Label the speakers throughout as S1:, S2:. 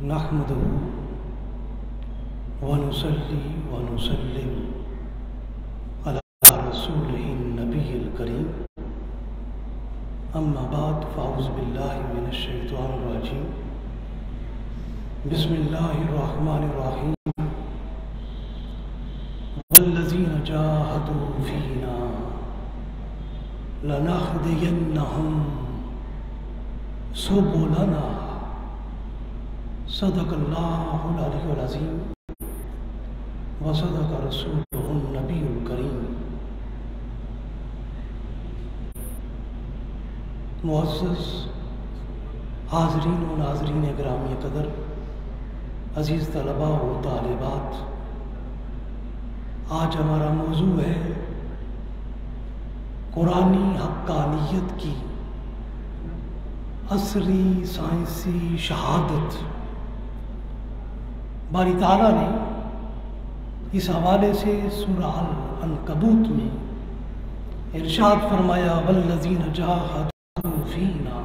S1: نحمده ونصلي ونسلم على رسوله النبي الكريم اما بعد فاعوذ بالله من الشيطان الرجيم بسم الله الرحمن الرحيم والذين جاهدوا فينا لنهدينهم سبلنا صدق اللہ العلی العظیم وصدق رسولہ النبی الکریم۔ معزز حاضرین و ناظرین گرامی قدر، عزیز طلباء و طالبات، آج ہمارا موضوع ہے قرآنی حقانیت کی عصری سائنسی شہادت۔ باری تعالیٰ نے اس حوالے سے سورہ العنکبوت میں ارشاد فرمایا والذین جاہدوا فینا،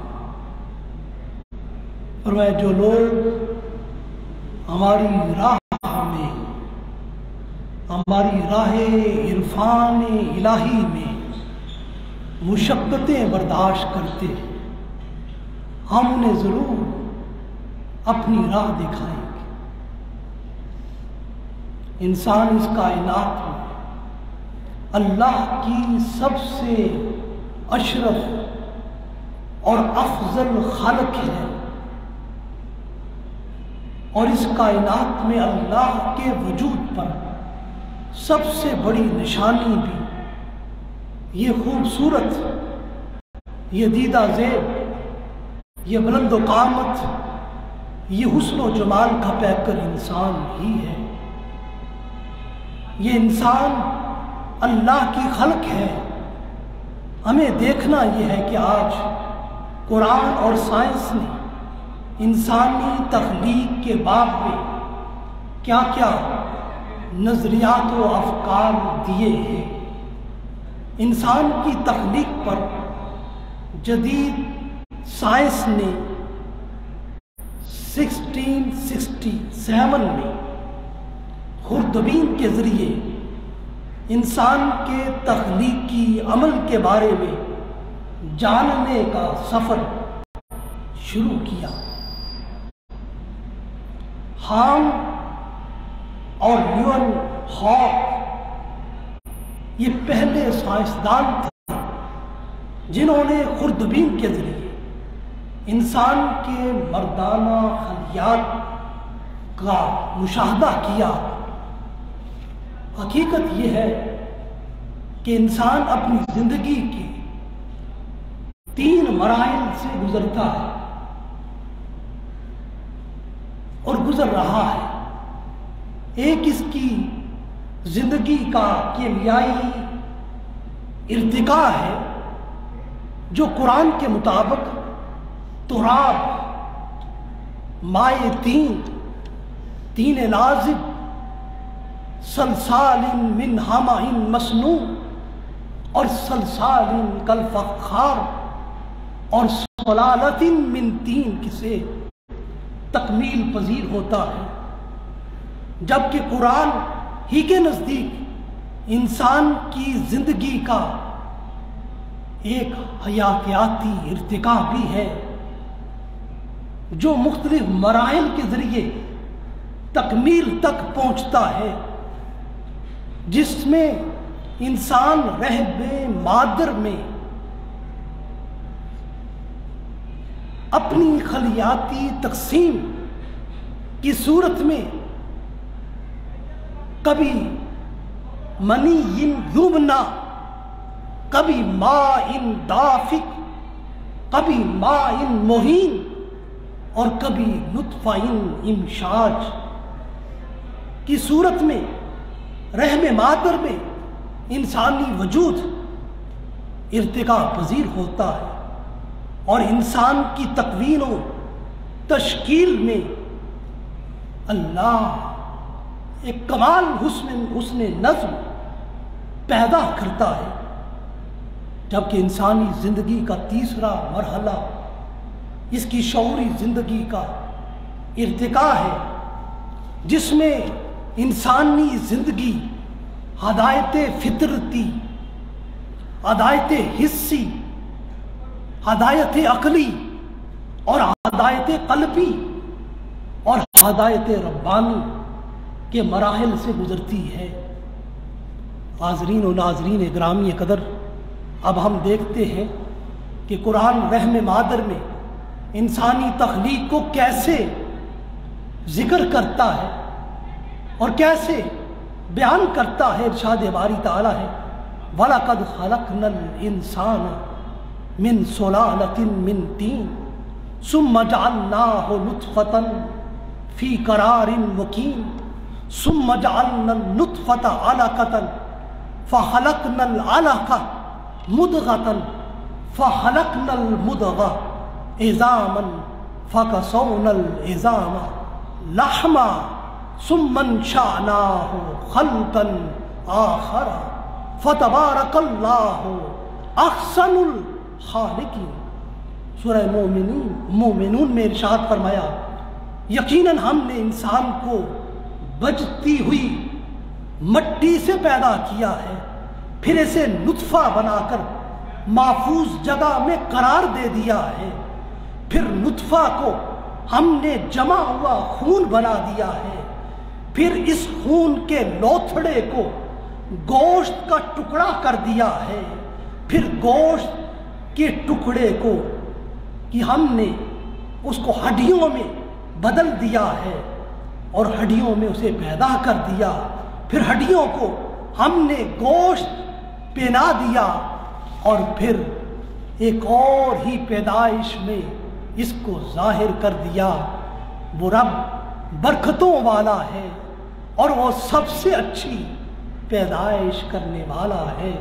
S1: فرمایا جو لوگ ہماری راہ میں، ہماری راہ عرفان الہی میں مشقتیں برداشت کرتے ہیں، ہم انہیں ضرور اپنی راہ دکھائیں گے۔ انسان اس کائنات میں اللہ کی سب سے اشرف اور افضل خلق ہے، اور اس کائنات میں اللہ کے وجود پر سب سے بڑی نشانی بھی یہ خوبصورت، یہ دیدہ زیب، یہ بلند و قامت، یہ حسن و جمال کا پیکر انسان ہی ہے۔ یہ انسان اللہ کی خلق ہے۔ ہمیں دیکھنا یہ ہے کہ آج قرآن اور سائنس نے انسانی تخلیق کے باب میں کیا کیا نظریات و افکار دیے ہیں۔ انسان کی تخلیق پر جدید سائنس نے 1667 میں خوردبین کے ذریعے انسان کے تخلیقی عمل کے بارے میں جاننے کا سفر شروع کیا۔ ہام اور لیون ہاک یہ پہلے سائنسدان تھے جنہوں نے خوردبین کے ذریعے انسان کے مردانہ خلیات کا مشاہدہ کیا۔ حقیقت یہ ہے کہ انسان اپنی زندگی کے 3 مراحل سے گزرتا ہے اور گزر رہا ہے۔ ایک اس کی زندگی کا کیمیائی ارتقاء ہے جو قرآن کے مطابق تراب، مائع طین لازب، سلسال من حمأ مسنون اور سلسال کالفخار اور سلالۃ من طین سے تکمیل پذیر ہوتا ہے، جبکہ قرآن ہی کے نزدیک انسان کی زندگی کا ایک حیاتیاتی ارتقاء بھی ہے جو مختلف مراحل کے ذریعے تکمیل تک پہنچتا ہے، جس میں انسان رحم مادر میں اپنی خلیاتی تقسیم کی صورت میں کبھی منی یمنا، کبھی ماء دافق، کبھی ماء مہین اور کبھی نطفہ امشاج کی صورت میں رحم مادر میں انسانی وجود ارتقاء پذیر ہوتا ہے، اور انسان کی تکوین و تشکیل میں اللہ ایک کمال حسن نظم پیدا کرتا ہے، جبکہ انسانی زندگی کا تیسرا مرحلہ اس کی شعوری زندگی کا ارتقا ہے جس میں انسانی زندگی ہدایت فطرتی، ہدایت حسی، ہدایت عقلی اور ہدایت قلبی اور ہدایت ربانی کے مراحل سے گزرتی ہے۔ حاضرین و ناظرین گرامی قدر، اب ہم دیکھتے ہیں کہ قرآن رحم مادر میں انسانی تخلیق کو کیسے ذکر کرتا ہے اور کیسے بیان کرتا ہے۔ ارشاد باری تعالیٰ ہے وَلَقَدْ خَلَقْنَا الْإِنسَانَ مِنْ صُلَالَةٍ مِنْ طِينٍ ثُمَّ جَعَلْنَاهُ نُطْفَةً فِي قَرَارٍ مُكِينٍ ثُمَّ جَعَلْنَا النُّطْفَةَ عَلَقَةً فَخَلَقْنَا الْعَلَقَةَ مُضْغَةً فَخَلَقْنَا الْمُضْغَةَ عِظَامًا فَكَسَوْنَا الْعِظَامَ لَحْمًا ثُمَّ انشَأْنَاهُ خَلْقًا آخَرَ فَتَبَارَكَ اللَّهُ أَحْسَنُ الْخَالِقِينَ۔ سورہ مومنون میں ارشاد فرمایا یقیناً ہم نے انسان کو بجتی ہوئی مٹی سے پیدا کیا ہے، پھر اسے نطفہ بنا کر محفوظ جگہ میں قرار دے دیا ہے، پھر نطفہ کو ہم نے جمع ہوا خون بنا دیا ہے، پھر اس خون کے لوتھڑے کو گوشت کا ٹکڑا کر دیا ہے، پھر گوشت کے ٹکڑے کو کہ ہم نے اس کو ہڈیوں میں بدل دیا ہے اور ہڈیوں میں اسے پیدا کر دیا، پھر ہڈیوں کو ہم نے گوشت پہنا دیا اور پھر ایک اور ہی پیدائش میں اس کو ظاہر کر دیا۔ وہ رب برکتوں والا ہے اور وہ سب سے اچھی پیدائش کرنے والا ہے۔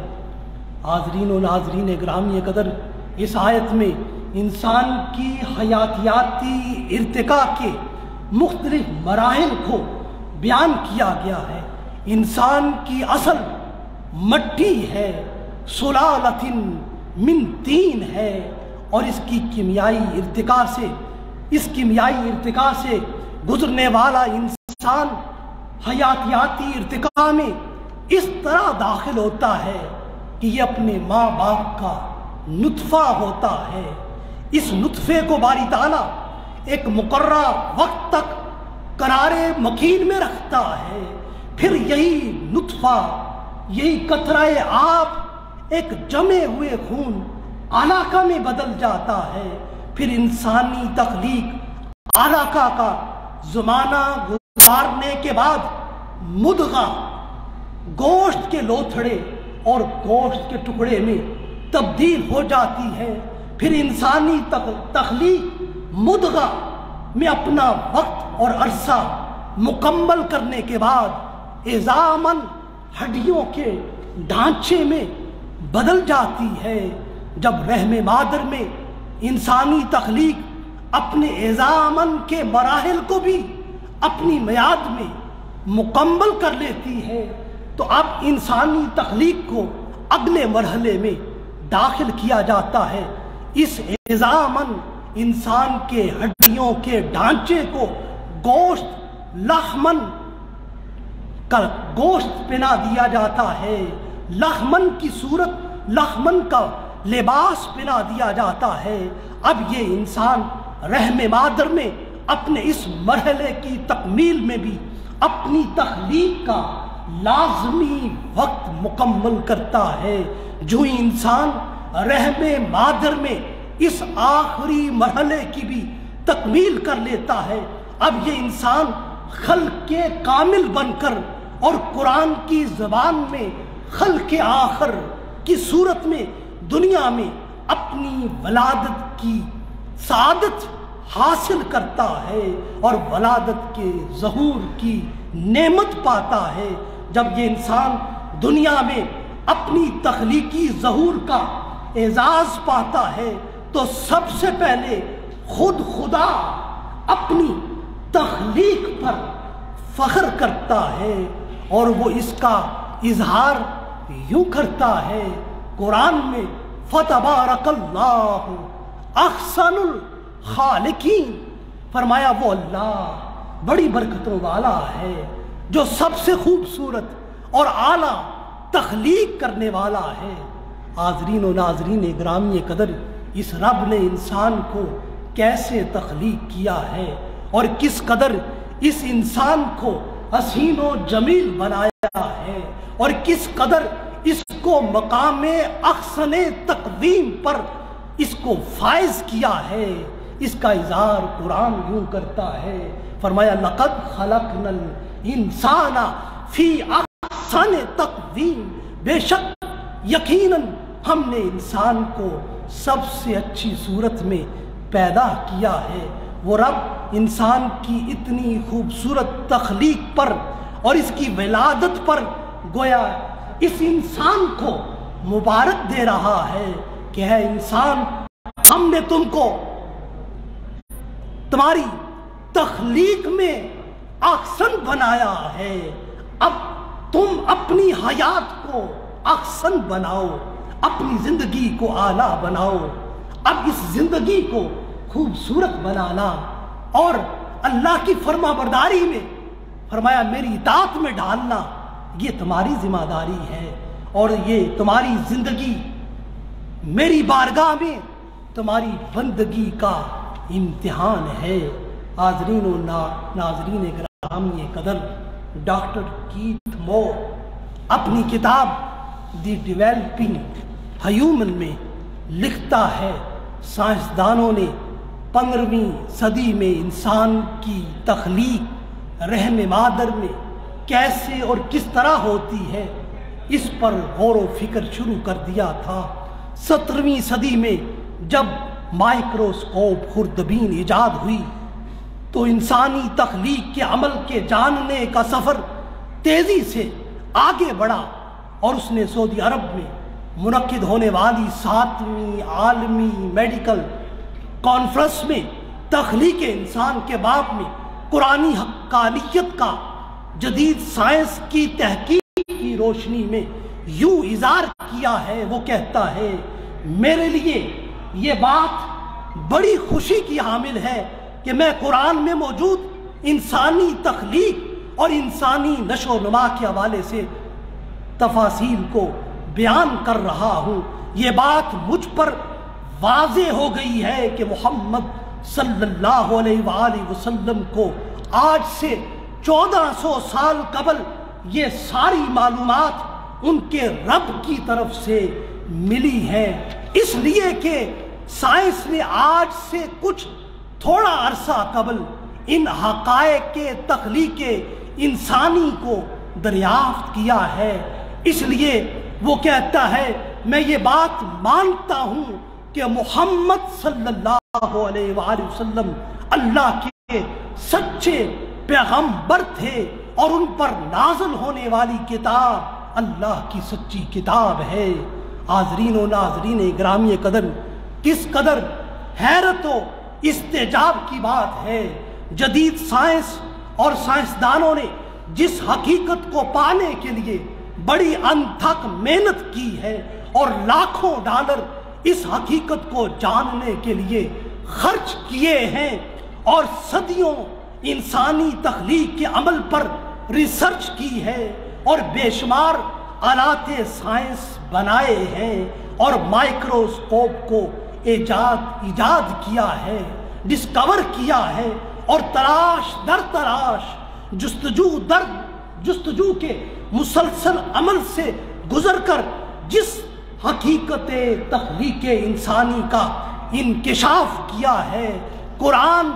S1: حاضرین و ناظرین گرامی قدر، اس آیت میں انسان کی حیاتیاتی ارتقاء کے مختلف مراحل کو بیان کیا گیا ہے۔ انسان کی اصل مٹی ہے، سلالۃ من طین ہے، اور اس کیمیائی ارتقاء سے گزرنے والا انسان حیاتیاتی ارتقاء میں اس طرح داخل ہوتا ہے کہ یہ اپنے ماں باپ کا نطفہ ہوتا ہے۔ اس نطفے کو باری تعالیٰ ایک مقررہ وقت تک قرار مکین میں رکھتا ہے، پھر یہی نطفہ، یہی قطرہ آب ایک جمے ہوئے خون علاقہ میں بدل جاتا ہے، پھر انسانی تخلیق علاقہ کا زمانہ گزارنے کے بعد مدغہ، گوشت کے لوتھڑے اور گوشت کے ٹکڑے میں تبدیل ہو جاتی ہے، پھر انسانی تخلیق مدغہ میں اپنا وقت اور عرصہ مکمل کرنے کے بعد عظاماً ہڈیوں کے ڈھانچے میں بدل جاتی ہے۔ جب رحم مادر میں انسانی تخلیق اپنے عظاماً کے مراحل کو بھی اپنی میعاد میں مکمل کر لیتی ہے تو اب انسانی تخلیق کو اگلے مرحلے میں داخل کیا جاتا ہے۔ اس عظاماً انسان کے ہڈیوں کے ڈھانچے کو گوشت پہنا دیا جاتا ہے، لحمن کی صورت، لحمن کا لباس پہنا دیا جاتا ہے۔ اب یہ انسان رحم مادر میں اپنے اس مرحلے کی تکمیل میں بھی اپنی تخلیق کا لازمی وقت مکمل کرتا ہے۔ جو انسان رحم مادر میں اس آخری مرحلے کی بھی تکمیل کر لیتا ہے، اب یہ انسان خلق کامل بن کر اور قرآن کی زبان میں خلق آخر کی صورت میں دنیا میں اپنی ولادت کی سعادت حاصل کرتا ہے اور ولادت کے ظہور کی نعمت پاتا ہے۔ جب یہ انسان دنیا میں اپنی تخلیقی ظہور کا اعزاز پاتا ہے تو سب سے پہلے خود خدا اپنی تخلیق پر فخر کرتا ہے اور وہ اس کا اظہار یوں کرتا ہے قرآن میں فَتَبَارَكَ اللَّهُ أَحْسَنُ الْخَالِقِينَ۔ فرمایا وہ اللہ بڑی برکتوں والا ہے جو سب سے خوبصورت اور اعلیٰ تخلیق کرنے والا ہے۔ حاضرین و ناظرین گرامی قدر، اس رب نے انسان کو کیسے تخلیق کیا ہے اور کس قدر اس انسان کو حسین و جمیل بنایا ہے اور کس قدر اس کو مقام احسن تقویم پر اس کو فائز کیا ہے، اس کا اظہار قرآن یوں کرتا ہے۔ فرمایا لقد خلقنا الانسان فی احسن تقویم، بے شک یقیناً ہم نے انسان کو سب سے اچھی صورت میں پیدا کیا ہے۔ وہ رب انسان کی اتنی خوبصورت تخلیق پر اور اس کی ولادت پر گویا اس انسان کو مبارک دے رہا ہے کہ ہے انسان، ہم نے تم کو تمہاری تخلیق میں احسن بنایا ہے، اب تم اپنی حیات کو احسن بناؤ، اپنی زندگی کو اعلیٰ بناؤ۔ اب اس زندگی کو خوبصورت بنانا اور اللہ کی فرما برداری میں فرمایا میری اطاعت میں ڈالنا، یہ تمہاری ذمہ داری ہے اور یہ تمہاری زندگی میری بارگاہ میں تمہاری بندگی کا امتحان ہے۔ حاضرین و ناظرین گرامی قدر، ڈاکٹر کیتھ مور اپنی کتاب دی ڈیولپنگ ہیومن میں لکھتا ہے سائنسدانوں نے 15ویں صدی میں انسان کی تخلیق رحم مادر میں کیسے اور کس طرح ہوتی ہے اس پر غور و فکر شروع کر دیا تھا۔ 17ویں صدی میں جب مائکروسکوپ خوردبین ایجاد ہوئی تو انسانی تخلیق کے عمل کے جاننے کا سفر تیزی سے آگے بڑھا اور اس نے سعودی عرب میں منعقد ہونے والی 7ویں عالمی میڈیکل کانفرنس میں تخلیق انسان کے باب میں قرآنی حقانیت کا جدید سائنس کی تحقیق کی روشنی میں یوں اظہار کیا ہے۔ وہ کہتا ہے میرے لیے یہ بات بڑی خوشی کی حامل ہے کہ میں قرآن میں موجود انسانی تخلیق اور انسانی نشو و نما کے حوالے سے تفاصیل کو بیان کر رہا ہوں۔ یہ بات مجھ پر واضح ہو گئی ہے کہ محمد صلی اللہ علیہ وآلہ وسلم کو آج سے 1400 سال قبل یہ ساری معلومات ان کے رب کی طرف سے ملی ہیں، اس لیے کہ سائنس نے آج سے کچھ تھوڑا عرصہ قبل ان حقائق کے تخلیق انسانی کو دریافت کیا ہے۔ اس لیے وہ کہتا ہے میں یہ بات مانتا ہوں کہ محمد صلی اللہ علیہ وآلہ وسلم اللہ کے سچے پیغمبر تھے اور ان پر نازل ہونے والی کتاب اللہ کی سچی کتاب ہے۔ حاضرین و ناظرین گرامی قدر، کس قدر حیرت و استعجاب کی بات ہے۔ جدید سائنس اور سائنسدانوں نے جس حقیقت کو پانے کے لیے بڑی انتھک محنت کی ہے اور لاکھوں ڈالر اس حقیقت کو جاننے کے لیے خرچ کیے ہیں اور صدیوں انسانی تخلیق کے عمل پر ریسرچ کی ہے اور بے شمار آلات سائنس بنائے ہیں اور مائکروسکوپ کو ایجاد کیا ہے، ڈسکور کیا ہے اور تلاش در تلاش جستجو کے مسلسل عمل سے گزر کر جس حقیقت تخلیق انسانی کا انکشاف کیا ہے، قرآن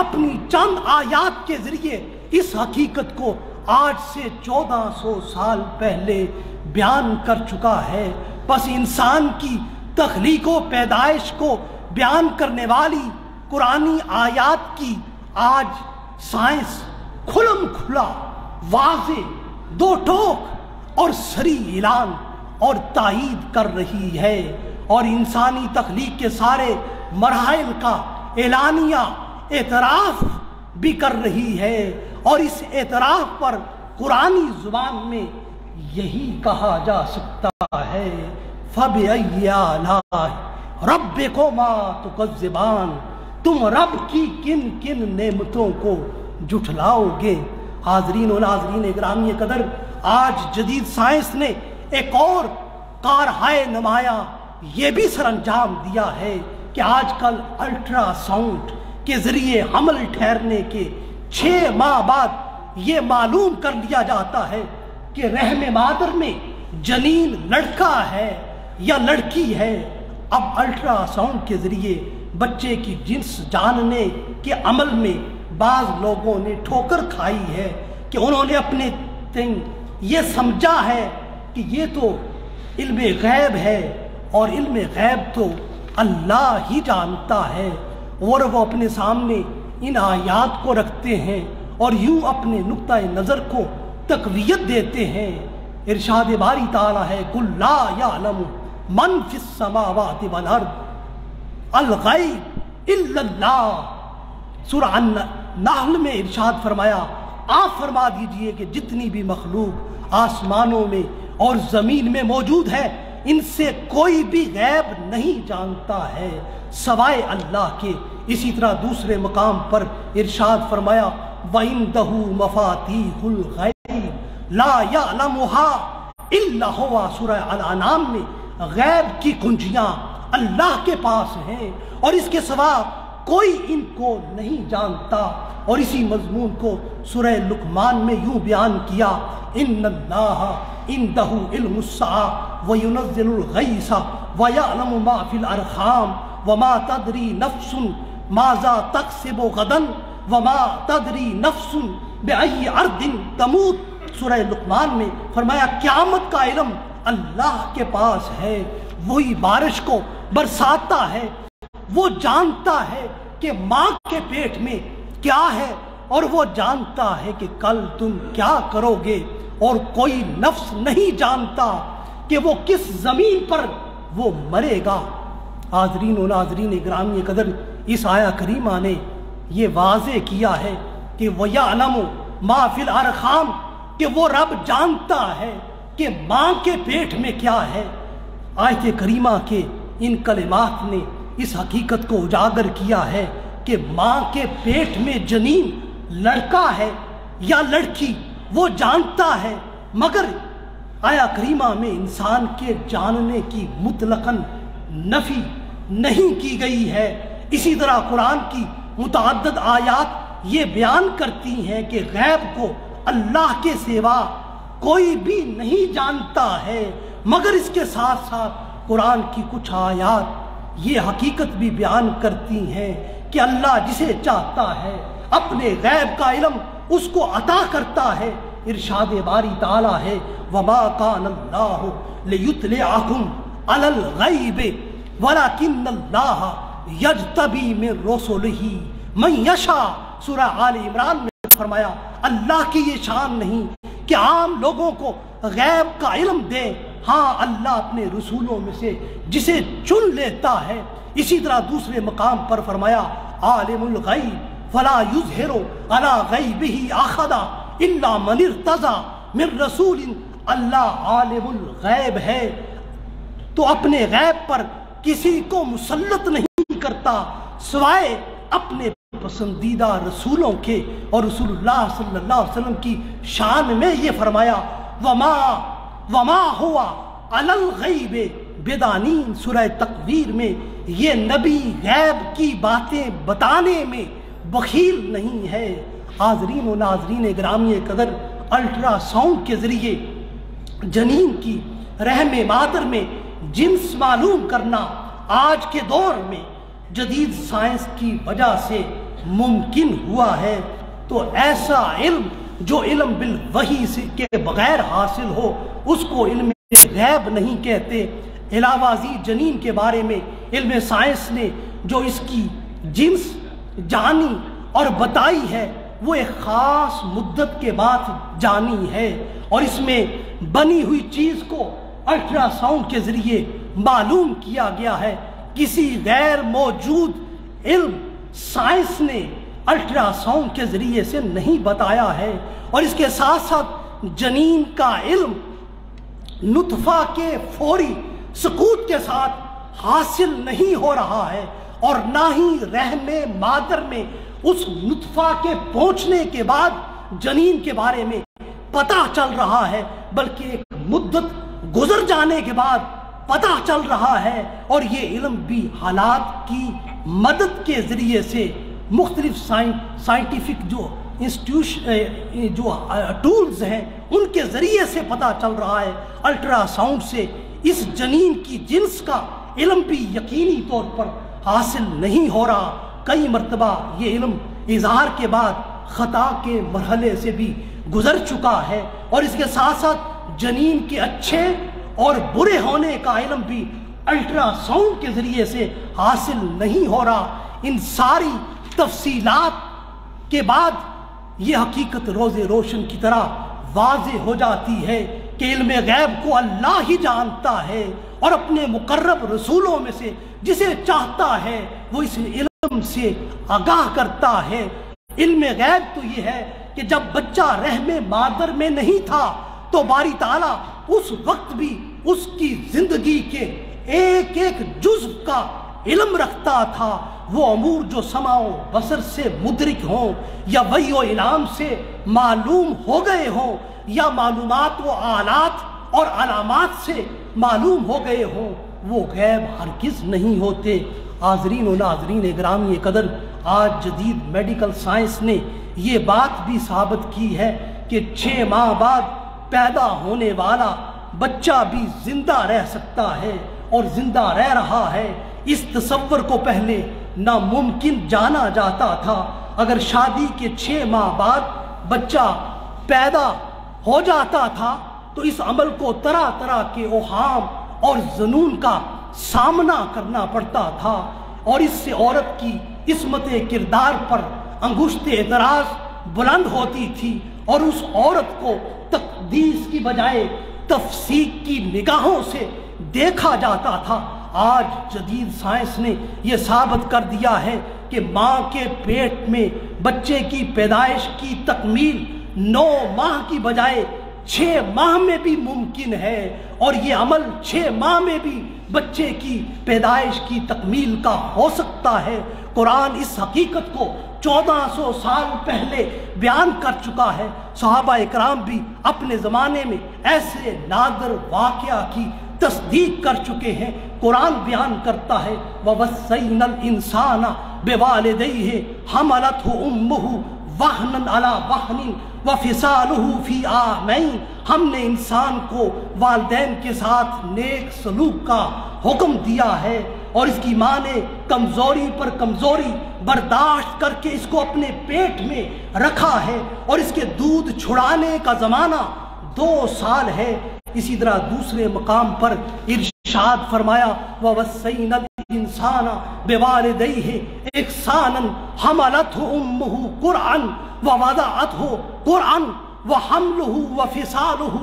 S1: اپنی چند آیات کے ذریعے اس حقیقت کو آج سے 1400 سال پہلے بیان کر چکا ہے۔ بس انسان کی تخلیق و پیدائش کو بیان کرنے والی قرآنی آیات کی آج سائنس کھلم کھلا واضح دو ٹوک اور صریح اعلان اور تائید کر رہی ہے اور انسانی تخلیق کے سارے مراحل کا اعلانیہ اعتراف بھی کر رہی ہے اور اس اعتراف پر قرآنی زبان میں یہی کہا جا سکتا ہے فَبِأَيِّ آلَاءِ رَبِّكُمَا تُكَذِّبَانِ، تم رب کی کن کن نعمتوں کو جھٹلاؤ گے۔ حاضرین و ناظرین گرامی قدر، آج جدید سائنس نے ایک اور کارہائے نمایاں یہ بھی سر انجام دیا ہے کہ آج کل الٹرا ساؤنڈ کے ذریعے حمل ٹھہرنے کے 6 ماہ بعد یہ معلوم کر لیا جاتا ہے کہ رحم مادر میں جنین لڑکا ہے یا لڑکی ہے۔ اب الٹرا ساؤنڈ کے ذریعے بچے کی جنس جاننے کے عمل میں بعض لوگوں نے ٹھوکر کھائی ہے کہ انہوں نے اپنے یہ سمجھا ہے کہ یہ تو علم غیب ہے، اور علم غیب تو اللہ ہی جانتا ہے، اور وہ اپنے سامنے ان آیات کو رکھتے ہیں اور یوں اپنے نقطہ نظر کو تقویت دیتے ہیں۔ ارشاد باری تعالیٰ ہے قل لا یعلم من فی السماوات والارض الغیب الا اللہ۔ سورہ نحل میں ارشاد فرمایا، آپ فرما دیجئے کہ جتنی بھی مخلوق آسمانوں میں اور زمین میں موجود ہے ان سے کوئی بھی غیب نہیں جانتا ہے سوائے اللہ کے۔ اسی طرح دوسرے مقام پر ارشاد فرمایا وَعِندَهُ مَفَاتِيحُ الْغَیْبِ لَا يَعْلَمُهَا إِلَّا هُوَ۔ سورہ الانعام میں غیب کی کنجیاں اللہ کے پاس ہیں اور اس کے سوا کوئی ان کو نہیں جانتا۔ اور اسی مضمون کو سورہ لقمان میں یوں بیان کیا ان اللہ عنده علم الساعة وينزل الغیث ويعلم ما في الارحام وما تدری نفس ماذا تکسب غدا وما تدری نفس بأي ارض تموت۔ سورہ لقمان میں فرمایا قیامت کا علم اللہ کے پاس ہے، وہی بارش کو برساتا ہے، وہ جانتا ہے کہ ماں کے پیٹ میں کیا ہے، اور وہ جانتا ہے کہ کل تم کیا کرو گے، اور کوئی نفس نہیں جانتا کہ وہ کس زمین پر وہ مرے گا۔ حاضرین و ناظرین گرامی قدر، اس آیہ کریمہ نے یہ واضح کیا ہے کہ وَيَعْلَمُ مَا فِي الْأَرْحَامِ، کہ وہ رب جانتا ہے کہ ماں کے پیٹ میں کیا ہے۔ آیت کریمہ کے ان کلمات نے اس حقیقت کو اجاگر کیا ہے کہ ماں کے پیٹ میں جنین لڑکا ہے یا لڑکی وہ جانتا ہے، مگر آیہ کریمہ میں انسان کے جاننے کی مطلقاً نفی نہیں کی گئی ہے۔ اسی طرح قرآن کی متعدد آیات یہ بیان کرتی ہیں کہ غیب کو اللہ کے سوا کوئی بھی نہیں جانتا ہے، مگر اس کے ساتھ ساتھ قرآن کی کچھ آیات یہ حقیقت بھی بیان کرتی ہیں کہ اللہ جسے چاہتا ہے اپنے غیب کا علم اس کو عطا کرتا ہے۔ ارشاد باری تعالیٰ ہے وَمَا كَانَ اللَّهُ لِيُطْلِعَكُمْ عَلَى الْغَيْبِ وَلَكِنَّ اللَّهَ يَجْتَبِي مِن رُّسُلِهِ مَن يَشَاءُ۔ سورہ آل عمران میں فرمایا اللہ کی یہ شان نہیں کہ عام لوگوں کو غیب کا علم دے، ہاں اللہ اپنے رسولوں میں سے جسے چن لیتا ہے۔ اسی طرح دوسرے مقام پر فرمایا عالم الغیب فلا یظہر علی غیبہ احدا الا من ارتضی من رسول۔ اللہ عالم الغیب ہے تو اپنے غیب پر کسی کو مسلط نہیں کرتا سوائے اپنے پسندیدہ رسولوں کے۔ اور رسول اللہ صلی اللہ علیہ وسلم کی شان میں یہ فرمایا وما ہوا علی الغیب بدانین۔ سورہ تکویر میں یہ نبی غیب کی باتیں بتانے میں بخیل نہیں ہے۔ حاضرین و ناظرین گرامی قدر، الٹرا ساؤنڈ کے ذریعے جنین کی رحم مادر میں جنس معلوم کرنا آج کے دور میں جدید سائنس کی وجہ سے ممکن ہوا ہے۔ تو ایسا علم جو علم بالوحی سے کے بغیر حاصل ہو اس کو علم غیب نہیں کہتے۔ علاوہ ازیں جنین کے بارے میں علم سائنس نے جو اس کی جنس جانی اور بتائی ہے وہ ایک خاص مدت کے بعد جانی ہے، اور اس میں بنی ہوئی چیز کو الٹرا ساؤنڈ کے ذریعے معلوم کیا گیا ہے۔ کسی غیر موجود علم سائنس نے الٹرا ساؤنڈ کے ذریعے سے نہیں بتایا ہے۔ اور اس کے ساتھ ساتھ جنین کا علم نطفہ کے فوری سقوط کے ساتھ حاصل نہیں ہو رہا ہے۔ اور نہ ہی رحم مادر میں اس نطفہ کے پہنچنے کے بعد جنین کے بارے میں پتہ چل رہا ہے، بلکہ ایک مدت گزر جانے کے بعد پتہ چل رہا ہے۔ اور یہ علم بھی حالات کی مدد کے ذریعے سے مختلف سائنٹیفک جو ٹولز ہیں ان کے ذریعے سے پتہ چل رہا ہے۔ الٹرا ساؤنڈ سے اس جنین کی جنس کا علم بھی یقینی طور پر حاصل نہیں ہو رہا۔ کئی مرتبہ یہ علم اظہار کے بعد خطا کے مرحلے سے بھی گزر چکا ہے، اور اس کے ساتھ ساتھ جنین کے اچھے اور برے ہونے کا علم بھی الٹرا ساؤنڈ کے ذریعے سے حاصل نہیں ہو رہا۔ ان ساری تفصیلات کے بعد یہ حقیقت روز روشن کی طرح واضح ہو جاتی ہے کہ علم غیب کو اللہ ہی جانتا ہے، اور اپنے مقرب رسولوں میں سے جسے چاہتا ہے وہ اس علم سے آگاہ کرتا ہے۔ علم غیب تو یہ ہے کہ جب بچہ رحم مادر میں نہیں تھا تو باری تعالیٰ اس وقت بھی اس کی زندگی کے ایک ایک جزو کا علم رکھتا تھا۔ وہ امور جو سمع و بصر سے مدرک ہوں یا وحی و الہام سے معلوم ہو گئے ہوں یا معلومات و آلات اور علامات سے معلوم ہو گئے ہوں، وہ غیب ہرگز نہیں ہوتے۔ حاضرین و ناظرین گرامی قدر، آج جدید میڈیکل سائنس نے یہ بات بھی ثابت کی ہے کہ 6 ماہ بعد پیدا ہونے والا بچہ بھی زندہ رہ سکتا ہے اور زندہ رہ رہا ہے۔ اس تصور کو پہلے ناممکن جانا جاتا تھا۔ اگر شادی کے 6 ماہ بعد بچہ پیدا ہو جاتا تھا تو اس عمل کو طرح طرح کے اوہام اور ظنون کا سامنا کرنا پڑتا تھا، اور اس سے عورت کی عصمت کردار پر انگشت اعتراض بلند ہوتی تھی، اور اس عورت کو تقدیس کی بجائے تفسیق کی نگاہوں سے دیکھا جاتا تھا۔ آج جدید سائنس نے یہ ثابت کر دیا ہے کہ ماں کے پیٹ میں بچے کی پیدائش کی تکمیل 9 ماہ کی بجائے 6 ماہ میں بھی ممکن ہے، اور یہ عمل 6 ماہ میں بھی بچے کی پیدائش کی تکمیل کا ہو سکتا ہے۔ قرآن اس حقیقت کو 1400 سال پہلے بیان کر چکا ہے۔ صحابہ اکرام بھی اپنے زمانے میں ایسے نادر واقعہ کی تصدیق کر چکے ہیں۔ قرآن بیان کرتا ہے وَوَصَّيْنَا الْإِنسَانَ بِوَالِدَيْهِ حَمَلَتْهُ أُمُّهُ وَهْنًا عَلَى وَهْنٍ وَفِصَالُهُ فِي عَامَيْنِ، ہم نے انسان کو والدین کے ساتھ نیک سلوک کا حکم دیا ہے، اور اس کی ماں نے کمزوری پر کمزوری برداشت کر کے اس کو اپنے پیٹ میں رکھا ہے، اور اس کے دودھ چھڑانے کا زمانہ 2 سال ہے۔ اسی طرح دوسرے مقام پر ارشاد فرمایا وَوَصَّيْنَا الْإِنسَانَ بِوَالِدَيْهِ إِحْسَانًا حَمَلَتْهُ أُمُّهُ كُرْهًا وَوَضَعَتْهُ كُرْهًا وَحَمْلُهُ وَفِصَالُهُ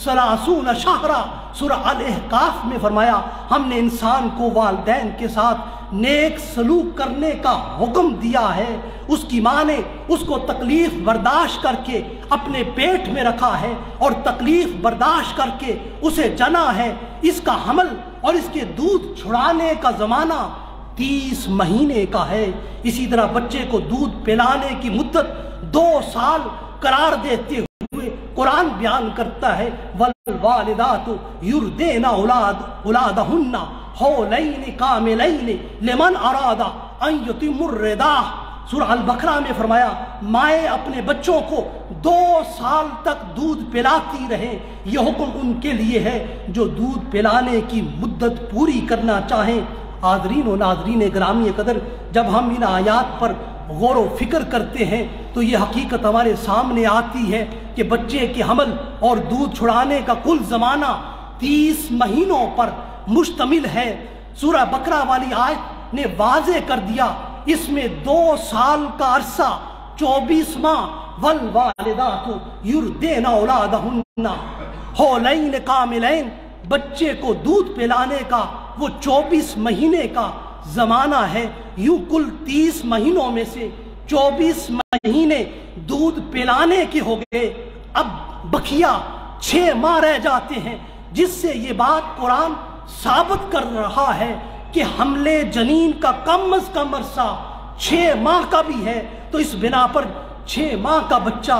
S1: 30 شهرًا۔ سورہ الاحقاف میں فرمایا ہم نے انسان کو والدین کے ساتھ نیک سلوک کرنے کا حکم دیا ہے۔ اس کی ماں نے اس کو تکلیف برداشت کر کے اپنے پیٹ میں رکھا ہے، اور تکلیف برداشت کر کے اسے جنا ہے۔ اس کا حمل اور اس کے دودھ چھڑانے کا زمانہ 30 مہینے کا ہے۔ اسی طرح بچے کو دودھ پلانے کی مدت 2 سال قرار دیتے ہوئے قرآن بیان کرتا ہے وَالْوَالِدَاتُ يُرْضِعْنَ أَوْلَادَهُنَّ حَوْلَيْنِ كَامِلَيْنِ لِمَنْ أَرَادَ أَنْ يُتِمَّ الرِّضَاعَةَ۔ سورہ البقرہ میں فرمایا مائیں اپنے بچوں کو 2 سال تک دودھ پلاتی رہیں۔ یہ حکم ان کے لیے ہے جو دودھ پلانے کی مدت پوری کرنا چاہیں۔ حاضرین و ناظرین گرامی قدر، جب ہم ان آیات پر غور و فکر کرتے ہیں تو یہ حقیقت ہمارے سامنے آتی ہے کہ بچے کے حمل اور دودھ چھڑانے کا کل زمانہ 30 مہینوں پر مشتمل ہے۔ سورہ بقرہ والی آیت نے واضح کر دیا اس میں 2 سال کا عرصہ 24 ماہ وَالْوَالِدَاتُ يُرْضِعْنَ أَوْلَادَهُنَّ حَوْلَيْنِ كَامِلَيْنِ، بچے کو دودھ پلانے کا وہ 24 مہینے کا زمانہ ہے۔ یوں کل 30 مہینوں میں سے 24 مہینے دودھ پلانے کے ہو گئے، اب بقیہ 6 ماہ رہ جاتے ہیں، جس سے یہ بات قرآن ثابت کر رہا ہے کہ حملے جنین کا کم از کم عرصہ 6 ماہ کا بھی ہے، تو اس بنا پر 6 ماہ کا بچہ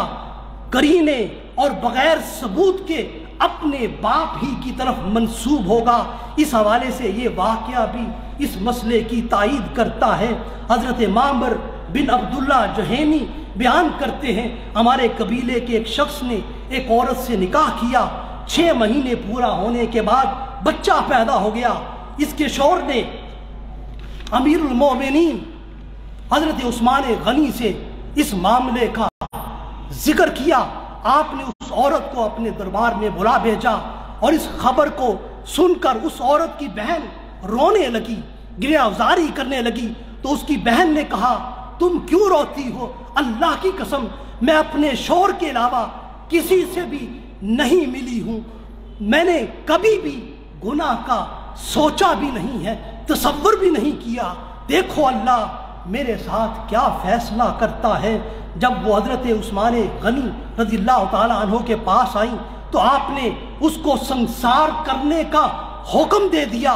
S1: کرینے اور بغیر ثبوت کے اپنے باپ ہی کی طرف منسوب ہوگا۔ اس حوالے سے یہ واقعہ بھی اس مسئلے کی تائید کرتا ہے۔ حضرت معمر بن عبداللہ جہینی بیان کرتے ہیں، ہمارے قبیلے کے ایک شخص نے ایک عورت سے نکاح کیا، 6 مہینے پورا ہونے کے بعد بچہ پیدا ہو گیا۔ اس کے شوہر نے امیر المومنین حضرت عثمان غنی سے اس معاملے کا ذکر کیا۔ آپ نے اس عورت کو اپنے دربار میں بلا بھیجا اور اس خبر کو سن کر اس عورت کی بہن رونے لگی، گریہ ازاری کرنے لگی۔ تو اس کی بہن نے کہا، تم کیوں روتی ہو؟ اللہ کی قسم میں اپنے شوہر کے علاوہ کسی سے بھی نہیں ملی ہوں، میں نے کبھی بھی گناہ کا سوچا بھی نہیں ہے، تصور بھی نہیں کیا۔ دیکھو اللہ میرے ساتھ کیا فیصلہ کرتا ہے۔ جب وہ حضرت عثمان غنی رضی اللہ تعالیٰ عنہ کے پاس آئیں تو آپ نے اس کو سنسار کرنے کا حکم دے دیا۔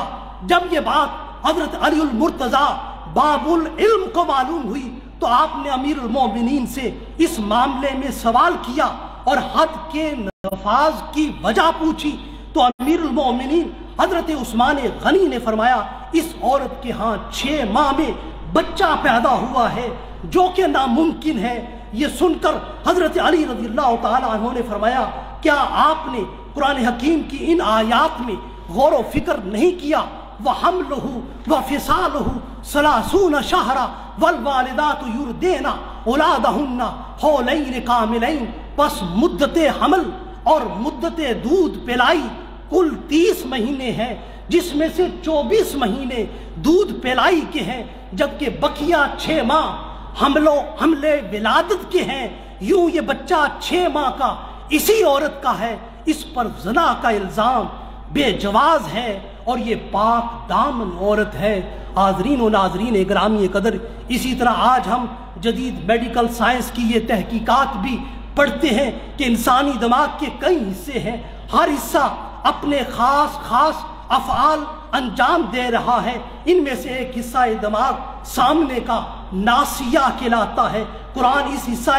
S1: جب یہ بات حضرت علی المرتضیٰ باب العلم کو معلوم ہوئی تو آپ نے امیر المومنین سے اس معاملے میں سوال کیا اور حد کے نفاذ کی وجہ پوچھی۔ تو امیر المومنین حضرت عثمان غنی نے فرمایا، اس عورت کے ہاں 6 ماہ میں بچہ پیدا ہوا ہے جو کہ ناممکن ہے۔ یہ سن کر حضرت علی رضی اللہ تعالیٰ عنہ نے فرمایا، کیا آپ نے قرآن حکیم کی ان آیات میں غور و فکر نہیں کیا؟ وَحَمْلُهُ وَفِصَالُهُ 30 شَهْرًا وَالْوَالِدَاتُ يُرْضِعْنَ أَوْلَادَهُنَّ حَوْلَيْنِ کاملین۔ پس مدت حمل اور مدت دودھ پلائی کل 30 مہینے ہیں، جس میں سے 24 مہینے دودھ پلائی کے ہیں، جبکہ بقیہ 6 ماہ حملے ولادت کے ہیں۔ یوں یہ بچہ 6 ماہ کا اسی عورت کا ہے، اس پر زنا کا الزام بے جواز ہے اور یہ پاک دامن عورت ہے۔ حاضرین و ناظرین گرامی قدر، اسی طرح آج ہم جدید میڈیکل سائنس کی یہ تحقیقات بھی پڑھتے ہیں کہ انسانی دماغ کے کئی حصے ہیں، ہر حصہ اپنے خاص افعال انجام دے رہا ہے۔ ان میں سے ایک حصہ دماغ سامنے کا ناسیہ کہلاتا ہے۔ قرآن اس حصہ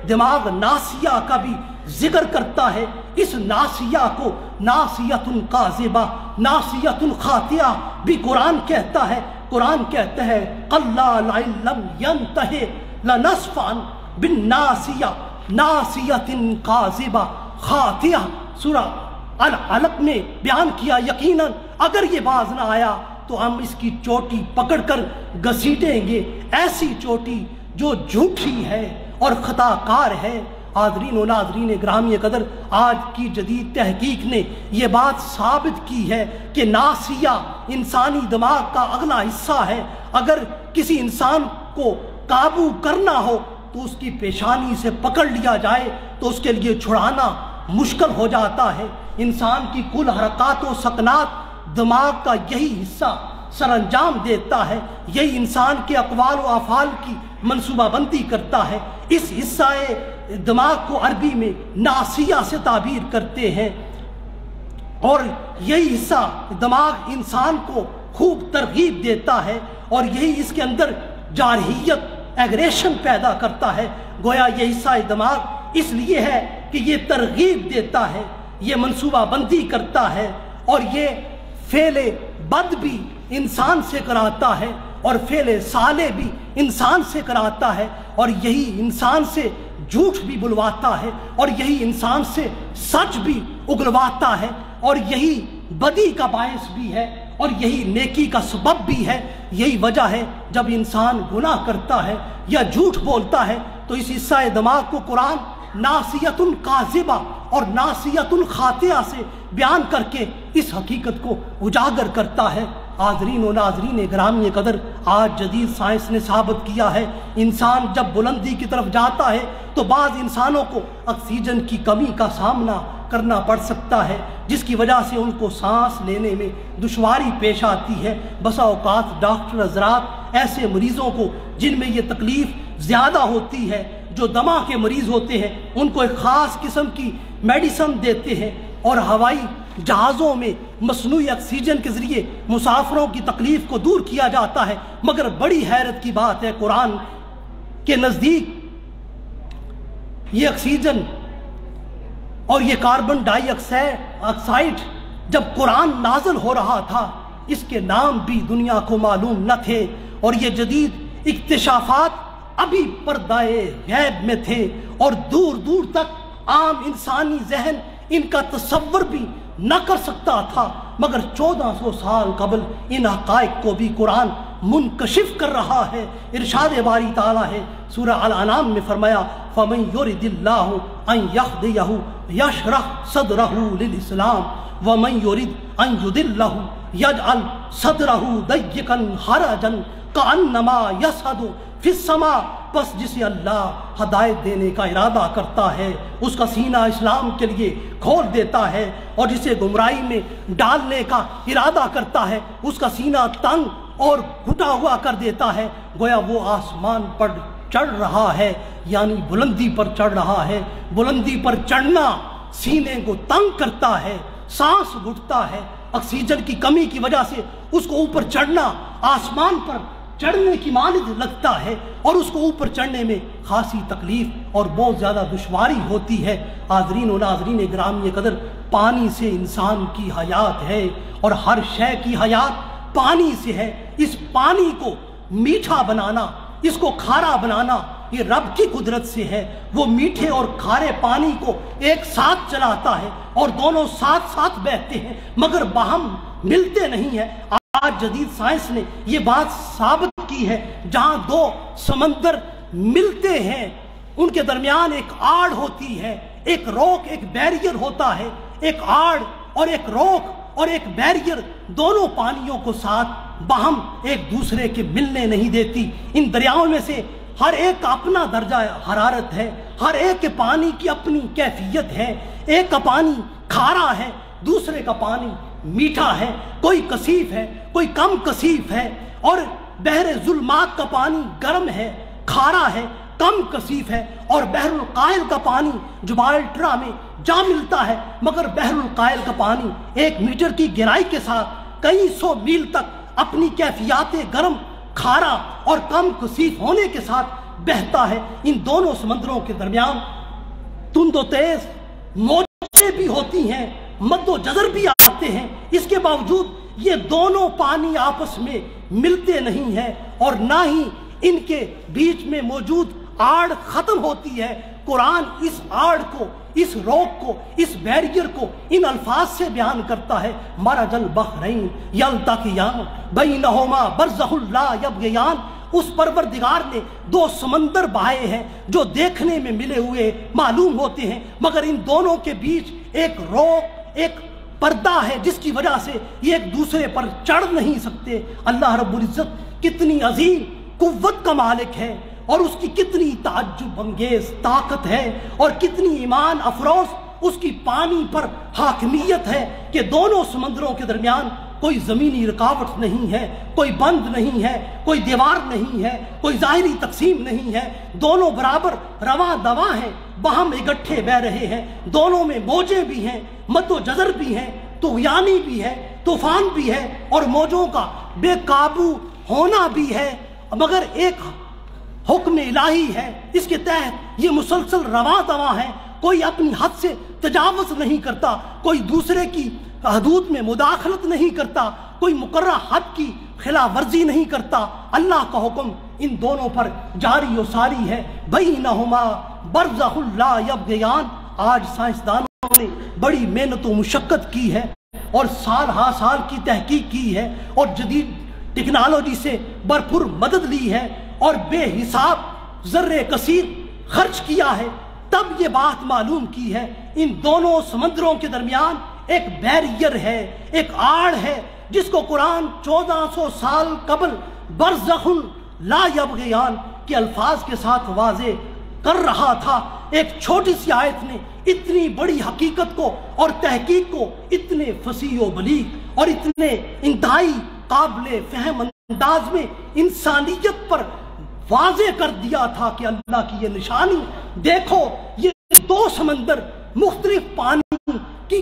S1: دماغ ناسیہ کا بھی ذکر کرتا ہے۔ اس ناسیہ کو ناسیۃ کاذبہ، ناسیۃ خاطئہ بھی قرآن کہتا ہے۔ قرآن کہتا ہے کلا لئن لم ینتہ لنسفعا بالناسیہ ناسیۃ کاذبہ خاطئہ۔ سورہ العلق میں بیان کیا، یقیناً اگر یہ باز نہ آیا تو ہم اس کی چوٹی پکڑ کر گھسیٹیں گے، ایسی چوٹی جو جھوٹی ہے اور خطا کار ہے۔ حاضرین و ناظرین گرامی قدر، آج کی جدید تحقیق نے یہ بات ثابت کی ہے کہ ناسیہ انسانی دماغ کا اگلا حصہ ہے۔ اگر کسی انسان کو قابو کرنا ہو تو اس کی پیشانی سے پکڑ لیا جائے تو اس کے لیے چھڑانا مشکل ہو جاتا ہے۔ انسان کی کل حرکات و سکنات دماغ کا یہی حصہ سر انجام دیتا ہے، یہی انسان کے اقوال و افعال کی منصوبہ بندی کرتا ہے۔ اس حصہ دماغ کو عربی میں ناسیہ سے تعبیر کرتے ہیں، اور یہی حصہ دماغ انسان کو خوب ترغیب دیتا ہے اور یہی اس کے اندر جارحیت، ایگریشن پیدا کرتا ہے۔ گویا یہ حصہ دماغ اس لیے ہے کہ یہ ترغیب دیتا ہے، یہ منصوبہ بندی کرتا ہے اور یہ فعل بد بھی انسان سے کراتا ہے اور فعل صالح بھی انسان سے کراتا ہے، اور یہی انسان سے جھوٹ بھی بلواتا ہے اور یہی انسان سے سچ بھی اگلواتا ہے، اور یہی بدی کا باعث بھی ہے اور یہی نیکی کا سبب بھی ہے۔ یہی وجہ ہے جب انسان گناہ کرتا ہے یا جھوٹ بولتا ہے تو اس حصہ دماغ کو قرآن ناسیۃ کاذبہ اور ناسیۃ خاطئہ سے بیان کر کے اس حقیقت کو اجاگر کرتا ہے۔ حاضرین و ناظرین گرامی قدر، آج جدید سائنس نے ثابت کیا ہے انسان جب بلندی کی طرف جاتا ہے تو بعض انسانوں کو آکسیجن کی کمی کا سامنا کرنا پڑ سکتا ہے، جس کی وجہ سے ان کو سانس لینے میں دشواری پیش آتی ہے۔ بسا اوقات ڈاکٹر حضرات ایسے مریضوں کو جن میں یہ تکلیف زیادہ ہوتی ہے، جو دمہ کے مریض ہوتے ہیں، ان کو ایک خاص قسم کی میڈیسن دیتے ہیں اور ہوائی جہازوں میں مصنوعی آکسیجن کے ذریعے مسافروں کی تکلیف کو دور کیا جاتا ہے، مگر بڑی حیرت کی بات ہے قرآن کے نزدیک یہ آکسیجن اور یہ کاربن ڈائی آکسائڈ جب قرآن نازل ہو رہا تھا اس کے نام بھی دنیا کو معلوم نہ تھے، اور یہ جدید اکتشافات ابھی پردائے غیب میں تھے، اور دور دور تک عام انسانی ذہن ان کا تصور بھی نہ کر سکتا تھا، مگر 1400 سال قبل ان حقائق کو بھی قرآن منکشف کر رہا ہے۔ ارشاد باری تعالیٰ ہے سورہ الانعام میں فرمایا فَمَن يُرِدِ اللَّهُ أَن يَهْدِيَهُ يَشْرَحْ صَدْرَهُ لِلْإِسْلَامِ وَمَن يُرِدْ أَن يُضِلَّهُ يَجْعَلْ صَدْرَهُ ضَيِّقًا حَرَجًا كَأَنَّمَا يَصْعَدُ فی السماء، پس جسے اللہ ہدایت دینے کا ارادہ کرتا ہے اس کا سینہ اسلام کے لیے کھول دیتا ہے، اور جسے گمراہی میں ڈالنے کا ارادہ کرتا ہے اس کا سینہ تنگ اور گھٹا ہوا کر دیتا ہے، گویا وہ آسمان پر چڑھ رہا ہے، یعنی بلندی پر چڑھ رہا ہے۔ بلندی پر چڑھنا سینے کو تنگ کرتا ہے، سانس گھٹتا ہے، آکسیجن کی کمی کی وجہ سے اس کو اوپر چڑھنا آسمان پر چڑھنے کی مانند لگتا ہے، اور اس کو اوپر چڑھنے میں خاصی تکلیف اور بہت زیادہ دشواری ہوتی ہے۔ حاضرین و ناظرین گرامی قدر، پانی سے انسان کی حیات ہے، اور ہر شے کی حیات پانی سے ہے۔ اس پانی کو میٹھا بنانا، اس کو کھارا بنانا یہ رب کی قدرت سے ہے۔ وہ میٹھے اور کھارے پانی کو ایک ساتھ چلاتا ہے اور دونوں ساتھ ساتھ بہتے ہیں، مگر باہم ملتے نہیں ہیں۔ آج جدید سائنس نے یہ بات ثابت کی ہے، جہاں دو سمندر ملتے ہیں ان کے درمیان ایک آڑ ہوتی ہے، ایک روک، ایک بیریئر ہوتا ہے۔ ایک آڑ اور ایک روک اور ایک بیریئر دونوں پانیوں کو ساتھ باہم ایک دوسرے کے ملنے نہیں دیتی۔ ان دریاؤں میں سے ہر ایک کا اپنا درجہ حرارت ہے، ہر ایک کے پانی کی اپنی کیفیت ہے۔ ایک کا پانی کھارا ہے، دوسرے کا پانی میٹھا ہے، کوئی کثیف ہے، کوئی کم کثیف ہے، اور بحر ظلمات کا پانی گرم ہے، کھارا ہے، کم کثیف ہے، اور بحر القائل کا پانی جبالٹرا میں جا ملتا ہے، مگر بحر القائل کا پانی 1 میٹر کی گہرائی کے ساتھ کئی 100 میل تک اپنی کیفیات گرم، کھارا اور کم کثیف ہونے کے ساتھ بہتا ہے۔ ان دونوں سمندروں کے درمیان تند و تیز موجیں بھی ہوتی ہیں، مد و جزر بھی آتے ہیں، اس کے باوجود یہ دونوں پانی آپس میں ملتے نہیں ہیں، اور نہ ہی ان کے بیچ میں موجود آڑ ختم ہوتی ہے۔ قرآن اس آڑ کو، اس روک کو، اس بیریئر کو ان الفاظ سے بیان کرتا ہے مرج البحرین یلتقیان بینہما برزخ لا یبغیان۔ اس پروردگار نے 2 سمندر بہائے ہیں جو دیکھنے میں ملے ہوئے معلوم ہوتے ہیں، مگر ان دونوں کے بیچ ایک روک، ایک پردہ ہے جس کی وجہ سے یہ ایک دوسرے پر چڑھ نہیں سکتے۔ اللہ رب العزت کتنی عظیم قوت کا مالک ہے، اور اس کی کتنی تعجب انگیز طاقت ہے، اور کتنی ایمان افروز اس کی پانی پر حاکمیت ہے کہ دونوں سمندروں کے درمیان کوئی زمینی رکاوٹ نہیں ہے، کوئی بند نہیں ہے، کوئی دیوار نہیں ہے، کوئی ظاہری تقسیم نہیں ہے، دونوں برابر رواں دواں ہیں، باہم اکٹھے بہ رہے ہیں، دونوں میں موجیں بھی ہیں، مد و جزر بھی ہیں، طغیانی بھی ہے، طوفان بھی ہے، اور موجوں کا بے قابو ہونا بھی ہے، مگر ایک حکم الہی ہے، اس کے تحت یہ مسلسل رواں دواں ہے، کوئی اپنی حد سے تجاوز نہیں کرتا، کوئی دوسرے کی حدود میں مداخلت نہیں کرتا، کوئی مقررہ حد کی خلاف ورزی نہیں کرتا۔ اللہ کا حکم ان دونوں پر جاری و ساری ہے۔ بینہما برزخ لا یبغیان۔ آج سائنسدانوں نے بڑی محنت و مشقت کی ہے، اور سال ہا سال کی تحقیق کی ہے، اور جدید ٹیکنالوجی سے بھرپور مدد لی ہے، اور بے حساب ذرے کثیر خرچ کیا ہے، تب یہ بات معلوم کی ہے ان دونوں سمندروں کے درمیان ایک بیریئر ہے، ایک آڑ ہے، جس کو قرآن 1400 سال قبل برزخ لا یبغیان کے الفاظ کے ساتھ واضح کر رہا تھا۔ ایک چھوٹی سی آیت نے اتنی بڑی حقیقت کو اور تحقیق کو اتنے فصیح و بلیغ اور اتنے انتہائی قابل فہم انداز میں انسانیت پر واضح کر دیا تھا کہ اللہ کی یہ نشانی دیکھو، یہ 2 سمندر مختلف پانی کی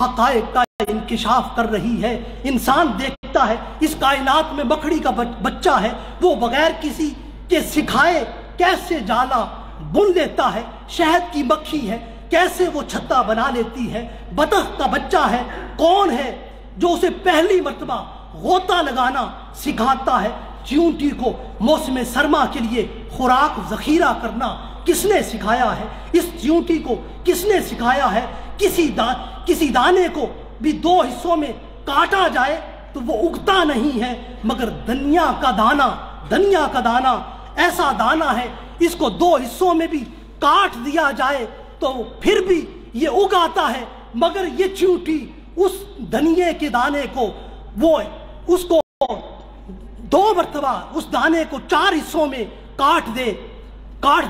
S1: حقائق کا انکشاف کر رہی ہے۔ انسان دیکھتا ہے اس کائنات میں مکڑی کا بچہ ہے، وہ بغیر کسی کے سکھائے کیسے جالا بن لیتا ہے۔ شہد کی مکھی ہے، کیسے وہ چھتا بنا لیتی ہے۔ بطخ کا بچہ ہے، کون ہے جو اسے پہلی مرتبہ غوطہ لگانا سکھاتا ہے۔ چیونٹی کو موسم سرما کے لیے خوراک ذخیرہ کرنا کس نے سکھایا ہے؟ اس چیونٹی کو کس نے سکھایا ہے؟ کسی دانے کو بھی دو حصوں میں کاٹا جائے تو وہ اگتا نہیں ہے، مگر دنیا کا دانہ ایسا دانہ ہے، اس کو دو حصوں میں بھی کاٹ دیا جائے تو پھر بھی یہ اگاتا ہے، مگر یہ چیونٹی اس دنیا کے دانے کو اس کو دو مرتبہ اس دانے کو 4 حصوں میں کاٹ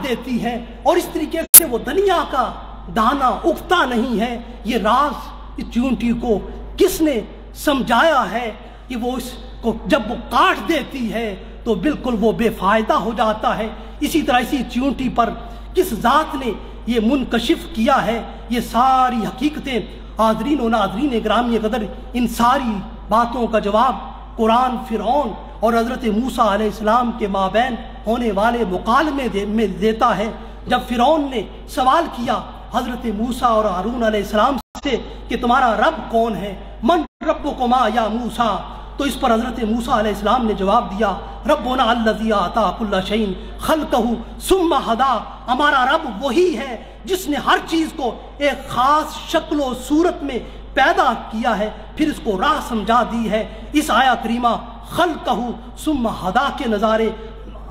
S1: دیتی ہے، اور اس طریقے سے وہ دنیا کا دانہ اگتا نہیں ہے۔ یہ راز اس چیونٹی کو کس نے سمجھایا ہے کہ وہ اس کو جب وہ کاٹ دیتی ہے تو بالکل وہ بے فائدہ ہو جاتا ہے۔ اسی طرح اسی چیونٹی پر کس ذات نے یہ منکشف کیا ہے؟ یہ ساری حقیقتیں حاضرین و ناظرین گرامی قدر، ان ساری باتوں کا جواب قرآن فرعون اور حضرت موسیٰ علیہ السلام کے مابین ہونے والے مکالمے میں دیتا ہے۔ جب فرعون نے سوال کیا حضرت موسیٰ اور ہارون علیہ السلام سے کہ تمہارا رب کون ہے؟ من ربکما یا موسیٰ؟ تو اس پر حضرت موسیٰ علیہ السلام نے جواب دیا، ربنا الذی اعطی کل شیء خلقہ ثم ہدی، ہمارا رب وہی ہے جس نے ہر چیز کو ایک خاص شکل و صورت میں پیدا کیا ہے، پھر اس کو راہ سمجھا دی ہے۔ اس آیا کریمہ خلقہ ثم ہدی کے نظارے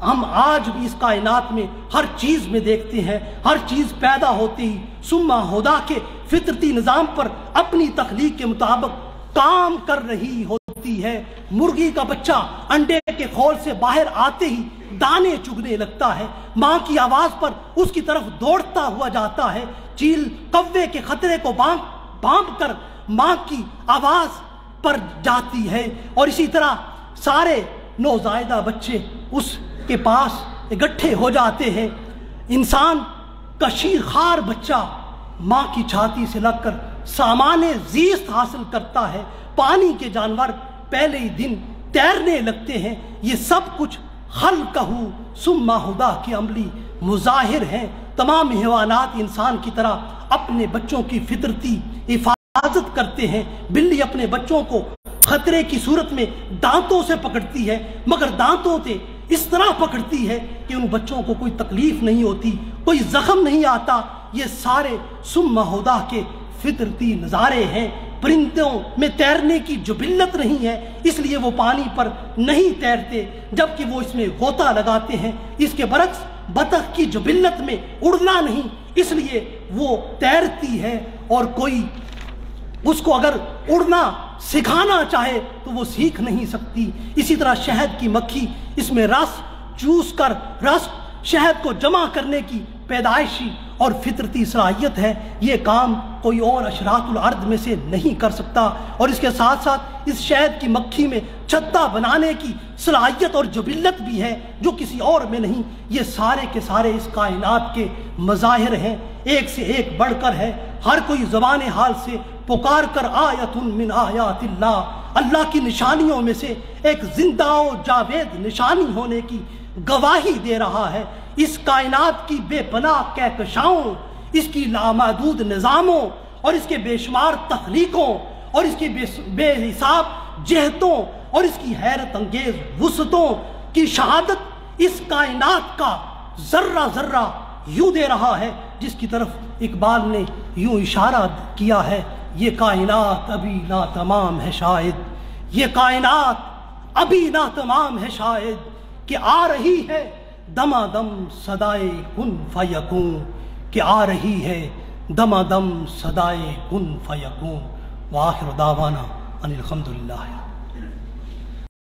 S1: ہم آج بھی اس کائنات میں ہر چیز میں دیکھتے ہیں۔ ہر چیز پیدا ہوتی ہی ثم ہدی کے فطرتی نظام پر اپنی تخلیق کے مطابق کام کر رہی ہوتی ہے۔ مرغی کا بچہ انڈے کے کھول سے باہر آتے ہی دانے چگنے لگتا ہے، ماں کی آواز پر اس کی طرف دوڑتا ہوا جاتا ہے۔ چیل کوے کے خطرے کو بانپ کر ماں کی آواز پر جاتی ہے، اور اسی طرح سارے نوزائیدہ بچے اس کے پاس اکٹھے ہو جاتے ہیں۔ انسان کا شیرخوار بچہ ماں کی چھاتی سے لگ کر سامان زیست حاصل کرتا ہے۔ پانی کے جانور پہلے ہی دن تیرنے لگتے ہیں۔ یہ سب کچھ خلقہ ثم ہدی کے عملی مظاہر ہیں۔ تمام حیوانات انسان کی طرح اپنے بچوں کی فطرتی حفاظت کرتے ہیں۔ بلی اپنے بچوں کو خطرے کی صورت میں دانتوں سے پکڑتی ہے، مگر دانتوں سے اس طرح پکڑتی ہے کہ ان بچوں کو کوئی تکلیف نہیں ہوتی، کوئی زخم نہیں آتا۔ یہ سارے ثم ہدی کے فطرتی نظارے ہیں۔ پرندوں میں تیرنے کی جبلت نہیں ہے، اس لیے وہ پانی پر نہیں تیرتے جبکہ وہ اس میں غوطہ لگاتے ہیں۔ اس کے برعکس بطخ کی جبلت میں اڑنا نہیں، اس لیے وہ تیرتی ہے، اور کوئی اس کو اگر اڑنا سکھانا چاہے تو وہ سیکھ نہیں سکتی۔ اسی طرح شہد کی مکھی اس میں رس چوس کر شہد کو جمع کرنے کی پیدائشی اور فطرتی صلاحیت ہے۔ یہ کام کوئی اور اشراط الارض میں سے نہیں کر سکتا، اور اس کے ساتھ ساتھ اس شہد کی مکھی میں چھتا بنانے کی صلاحیت اور جبلت بھی ہے جو کسی اور میں نہیں۔ یہ سارے کے سارے اس کائنات کے مظاہر ہیں، ایک سے ایک بڑھ کر ہے۔ ہر کوئی زبان حال سے پکار کر آیت من آیات اللہ کی نشانیوں میں سے ایک زندہ و جاوید نشانی ہونے کی گواہی دے رہا ہے۔ اس کائنات کی بے پناہ کہکشاؤں، اس کی لامحدود نظاموں اور اس کے بے شمار تخلیقوں اور اس کی بے حساب جہتوں اور اس کی حیرت انگیز وسعتوں کی شہادت اس کائنات کا ذرہ ذرہ یوں دے رہا ہے، جس کی طرف اقبال نے یوں اشارہ کیا ہے، یہ کائنات ابھی نہ تمام ہے شاید، یہ کائنات ابھی نہ تمام ہے شاید، کہ آ رہی ہے دمادم صدائے کن فیکون، کہ آ رہی ہے دمادم صدائے کن فیکون۔ وآخر دعوانا ان الحمدللہ۔